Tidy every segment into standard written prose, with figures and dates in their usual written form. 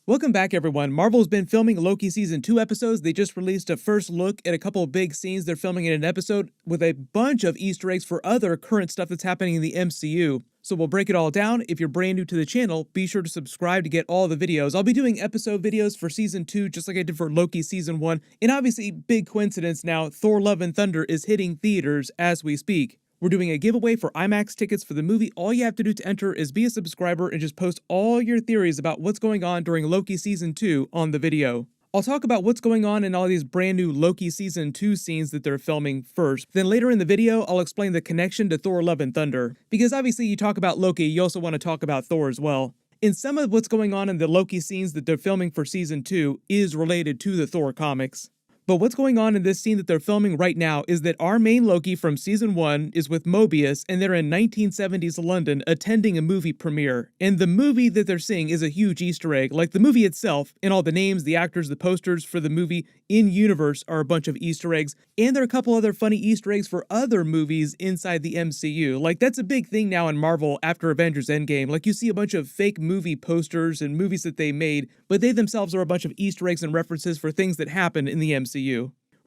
Welcome back, everyone. Marvel's been filming Loki Season 2 episodes. They just released a first look at a couple of big scenes they're filming in an episode with a bunch of Easter eggs for other current stuff that's happening in the MCU. So we'll break it all down. If you're brand new to the channel, be sure to subscribe to get all the videos. I'll be doing episode videos for Season 2 just like I did for Loki Season 1. And obviously, big coincidence now, Thor Love and Thunder is hitting theaters as we speak. We're doing a giveaway for IMAX tickets for the movie. All you have to do to enter is be a subscriber and just post all your theories about what's going on during Loki Season 2 on the video. I'll talk about what's going on in all these brand new Loki Season 2 scenes that they're filming first. Then later in the video, I'll explain the connection to Thor Love and Thunder. Because obviously you talk about Loki, you also want to talk about Thor as well. And some of what's going on in the Loki scenes that they're filming for Season 2 is related to the Thor comics. But what's going on in this scene that they're filming right now is that our main Loki from Season 1 is with Mobius, and they're in 1970s London attending a movie premiere. And the movie that they're seeing is a huge Easter egg. Like the movie itself, and all the names, the actors, the posters for the movie in-universe are a bunch of Easter eggs. And there are a couple other funny Easter eggs for other movies inside the MCU. Like that's a big thing now in Marvel after Avengers Endgame. Like you see a bunch of fake movie posters and movies that they made, but they themselves are a bunch of Easter eggs and references for things that happen in the MCU.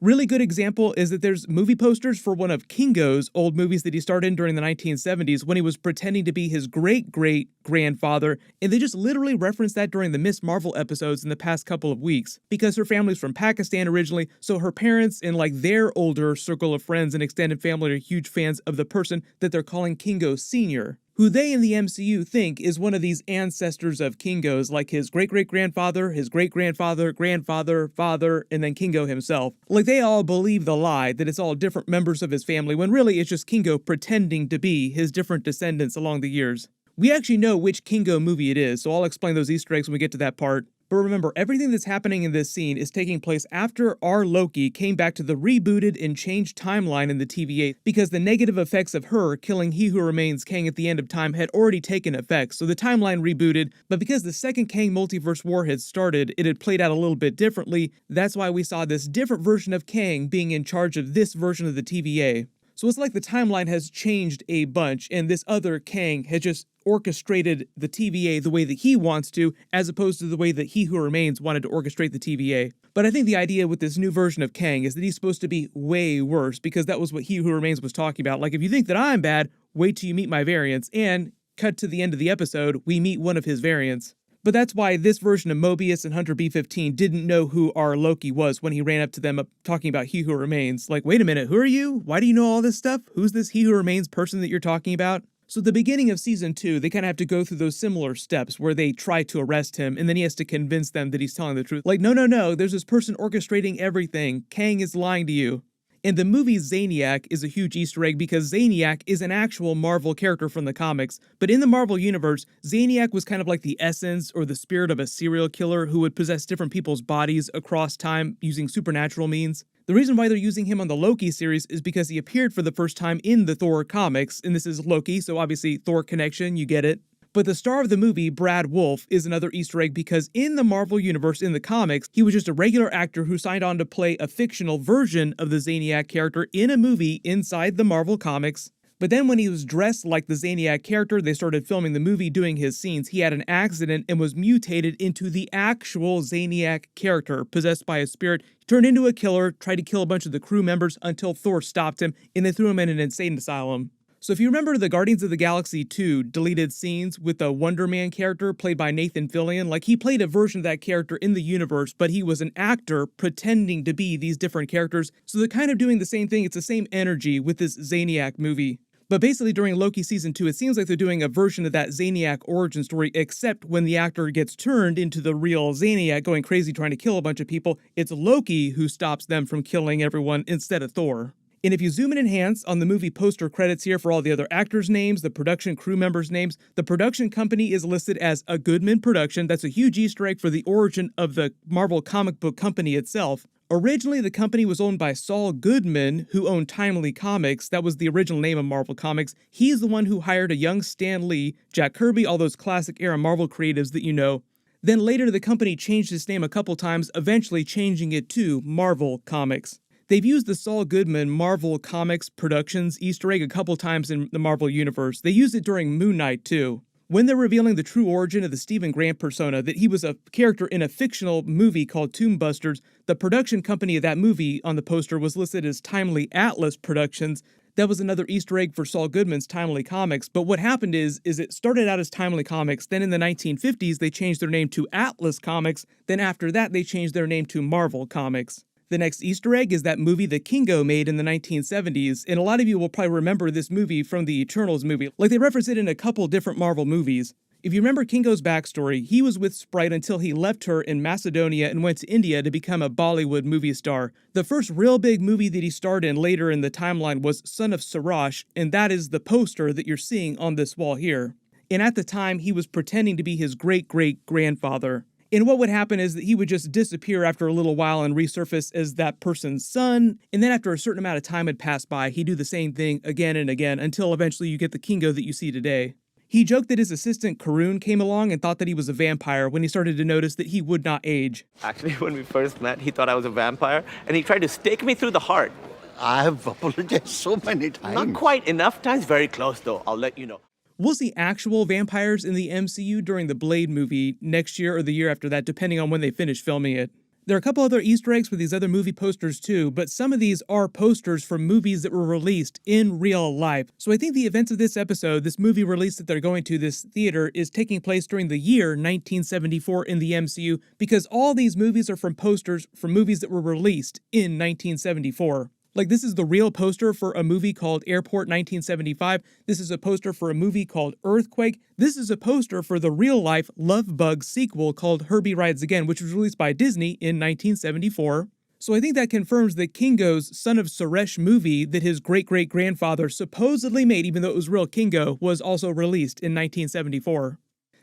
Really good example is that there's movie posters for one of Kingo's old movies that he starred in during the 1970s when he was pretending to be his great-great-grandfather, and they just literally referenced that during the Miss Marvel episodes in the past couple of weeks. Because her family's from Pakistan originally, so her parents and like their older circle of friends and extended family are huge fans of the person that they're calling Kingo Sr., who they in the MCU think is one of these ancestors of Kingo's, like his great-great-grandfather, his great-grandfather, grandfather, father, and then Kingo himself. Like they all believe the lie that it's all different members of his family, when really it's just Kingo pretending to be his different descendants along the years. We actually know which Kingo movie it is, so I'll explain those Easter eggs when we get to that part. But remember, everything that's happening in this scene is taking place after our Loki came back to the rebooted and changed timeline in the TVA, because the negative effects of her killing He Who Remains Kang at the end of time had already taken effect, so the timeline rebooted, but because the second Kang multiverse war had started, it had played out a little bit differently. That's why we saw this different version of Kang being in charge of this version of the TVA. So it's like the timeline has changed a bunch, and this other Kang has just orchestrated the TVA the way that he wants to, as opposed to the way that He Who Remains wanted to orchestrate the TVA. But I think the idea with this new version of Kang is that he's supposed to be way worse, because that was what He Who Remains was talking about. Like, if you think that I'm bad, wait till you meet my variants, and cut to the end of the episode, we meet one of his variants. But that's why this version of Mobius and Hunter B-15 didn't know who our Loki was when he ran up to them talking about He Who Remains. Like, wait a minute, who are you? Why do you know all this stuff? Who's this He Who Remains person that you're talking about? So at the beginning of Season 2, they kind of have to go through those similar steps where they try to arrest him, and then he has to convince them that he's telling the truth. Like, no, there's this person orchestrating everything. Kang is lying to you. And the movie Zaniac is a huge Easter egg because Zaniac is an actual Marvel character from the comics. But in the Marvel universe, Zaniac was kind of like the essence or the spirit of a serial killer who would possess different people's bodies across time using supernatural means. The reason why they're using him on the Loki series is because he appeared for the first time in the Thor comics, and this is Loki, so obviously Thor connection, you get it. But the star of the movie, Brad Wolfe, is another Easter egg because in the Marvel universe, in the comics, he was just a regular actor who signed on to play a fictional version of the Zaniac character in a movie inside the Marvel comics. But then when he was dressed like the Zaniac character, they started filming the movie doing his scenes. He had an accident and was mutated into the actual Zaniac character, possessed by a spirit. He turned into a killer, tried to kill a bunch of the crew members until Thor stopped him, and they threw him in an insane asylum. So if you remember the Guardians of the Galaxy 2 deleted scenes with the Wonder Man character played by Nathan Fillion, like he played a version of that character in the universe, but he was an actor pretending to be these different characters. So they're kind of doing the same thing. It's the same energy with this Zaniac movie. But basically during Loki Season 2, it seems like they're doing a version of that Zaniac origin story, except when the actor gets turned into the real Zaniac going crazy trying to kill a bunch of people, it's Loki who stops them from killing everyone instead of Thor. And if you zoom in and enhance on the movie poster credits here for all the other actors' names, the production crew members' names, the production company is listed as a Goodman Production. That's a huge Easter egg for the origin of the Marvel comic book company itself. Originally, the company was owned by Saul Goodman, who owned Timely Comics. That was the original name of Marvel Comics. He's the one who hired a young Stan Lee, Jack Kirby, all those classic era Marvel creatives that you know. Then later, the company changed its name a couple times, eventually changing it to Marvel Comics. They've used the Saul Goodman Marvel Comics Productions Easter egg a couple times in the Marvel Universe. They used it during Moon Knight, too. When they're revealing the true origin of the Stephen Grant persona, that he was a character in a fictional movie called Tomb Busters, the production company of that movie on the poster was listed as Timely Atlas Productions. That was another Easter egg for Saul Goodman's Timely Comics, but what happened is it started out as Timely Comics, then in the 1950s they changed their name to Atlas Comics, then after that they changed their name to Marvel Comics. The next Easter egg is that movie that Kingo made in the 1970s, and a lot of you will probably remember this movie from the Eternals movie, like they reference it in a couple different Marvel movies. If you remember Kingo's backstory, he was with Sprite until he left her in Macedonia and went to India to become a Bollywood movie star. The first real big movie that he starred in later in the timeline was Son of Siraj, and that is the poster that you're seeing on this wall here. And at the time, he was pretending to be his great-great-grandfather. And what would happen is that he would just disappear after a little while and resurface as that person's son, and then after a certain amount of time had passed by, he'd do the same thing again and again until eventually you get the Kingo that you see today. He joked that his assistant Karun came along and thought that he was a vampire when he started to notice that he would not age. Actually, when we first met, he thought I was a vampire, and he tried to stake me through the heart. I have apologized so many times. Not quite enough times, very close though, I'll let you know. We'll see actual vampires in the MCU during the Blade movie next year or the year after that, depending on when they finish filming it. There are a couple other Easter eggs for these other movie posters too, but some of these are posters from movies that were released in real life. So I think the events of this episode, this movie release that they're going to this theater, is taking place during the year 1974 in the MCU, because all these movies are from posters from movies that were released in 1974. Like, this is the real poster for a movie called Airport 1975. This is a poster for a movie called Earthquake. This is a poster for the real-life Love Bug sequel called Herbie Rides Again, which was released by Disney in 1974. So I think that confirms that Kingo's Son of Suresh movie that his great-great-grandfather supposedly made, even though it was real Kingo, was also released in 1974.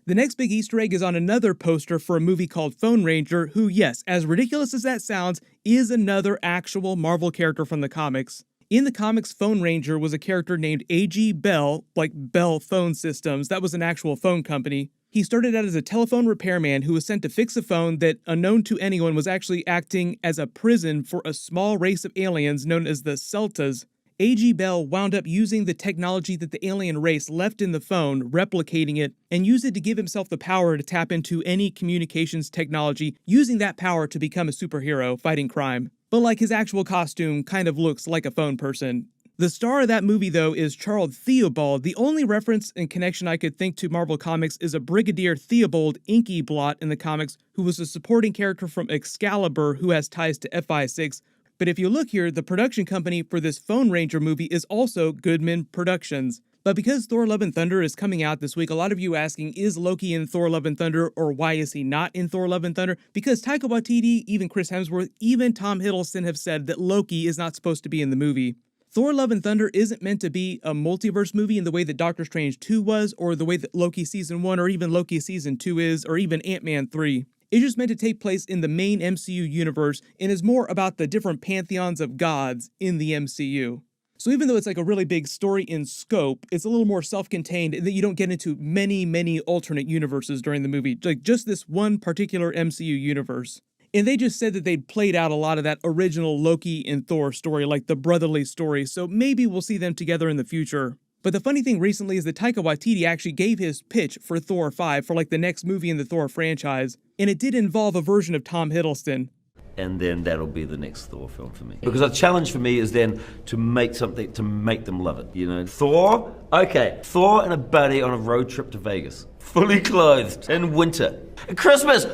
The next big Easter egg is on another poster for a movie called Phone Ranger, who, yes, as ridiculous as that sounds, is another actual Marvel character from the comics. In the comics, Phone Ranger was a character named A.G. Bell, like Bell Phone Systems. That was an actual phone company. He started out as a telephone repairman who was sent to fix a phone that, unknown to anyone, was actually acting as a prison for a small race of aliens known as the Celtas. A.G. Bell wound up using the technology that the alien race left in the phone, replicating it, and used it to give himself the power to tap into any communications technology, using that power to become a superhero fighting crime. But like, his actual costume kind of looks like a phone person. The star of that movie, though, is Charles Theobald. The only reference and connection I could think to Marvel Comics is a Brigadier Theobald Inky Blot in the comics, who was a supporting character from Excalibur who has ties to FI6. But if you look here, the production company for this Phone Ranger movie is also Goodman Productions. But because Thor Love and Thunder is coming out this week, a lot of you asking, is Loki in Thor Love and Thunder, or why is he not in Thor Love and Thunder? Because Taika Waititi, even Chris Hemsworth, even Tom Hiddleston have said that Loki is not supposed to be in the movie. Thor Love and Thunder isn't meant to be a multiverse movie in the way that Doctor Strange 2 was, or the way that Loki Season 1 or even Loki Season 2 is, or even Ant-Man 3. It's just meant to take place in the main MCU universe and is more about the different pantheons of gods in the MCU. So even though it's like a really big story in scope, it's a little more self-contained in that you don't get into many alternate universes during the movie, like just this one particular MCU universe. And they just said that they'd played out a lot of that original Loki and Thor story, like the brotherly story, so maybe we'll see them together in the future. But the funny thing recently is that Taika Waititi actually gave his pitch for Thor 5 for like the next movie in the Thor franchise, and it did involve a version of Tom Hiddleston. And then that'll be the next Thor film for me. Because a challenge for me is then to make something, to make them love it, you know. Thor, okay, Thor and a buddy on a road trip to Vegas, fully clothed, in winter. Christmas!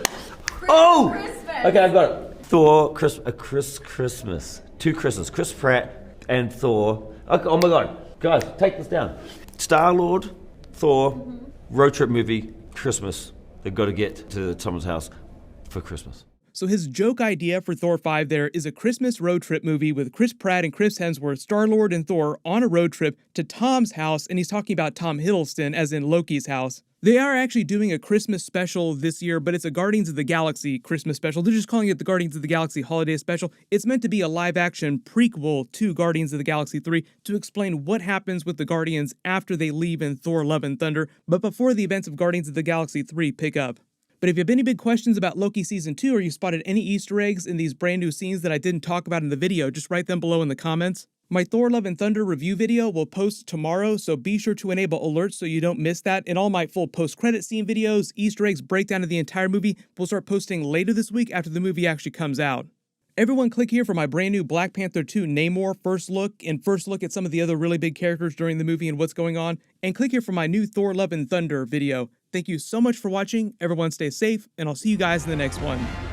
Oh! Christmas. Okay, I've got it. Thor, Christmas. Two Christmas, Chris Pratt and Thor. Okay, oh my God. Guys, take this down. Star-Lord, Thor, road trip movie, Christmas. They've got to get to someone's house for Christmas. So his joke idea for Thor 5 there is a Christmas road trip movie with Chris Pratt and Chris Hemsworth, Star-Lord and Thor, on a road trip to Tom's house, and he's talking about Tom Hiddleston, as in Loki's house. They are actually doing a Christmas special this year, but it's a Guardians of the Galaxy Christmas special. They're just calling it the Guardians of the Galaxy Holiday Special. It's meant to be a live-action prequel to Guardians of the Galaxy 3 to explain what happens with the Guardians after they leave in Thor Love and Thunder, but before the events of Guardians of the Galaxy 3 pick up. But if you have any big questions about Loki Season 2 or you spotted any Easter eggs in these brand new scenes that I didn't talk about in the video, just write them below in the comments. My Thor Love and Thunder review video will post tomorrow, so be sure to enable alerts so you don't miss that. And all my full post-credit scene videos, Easter eggs, breakdown of the entire movie will start posting later this week after the movie actually comes out. Everyone click here for my brand new Black Panther 2 Namor first look and first look at some of the other really big characters during the movie and what's going on. And click here for my new Thor Love and Thunder video. Thank you so much for watching. Everyone stay safe, and I'll see you guys in the next one.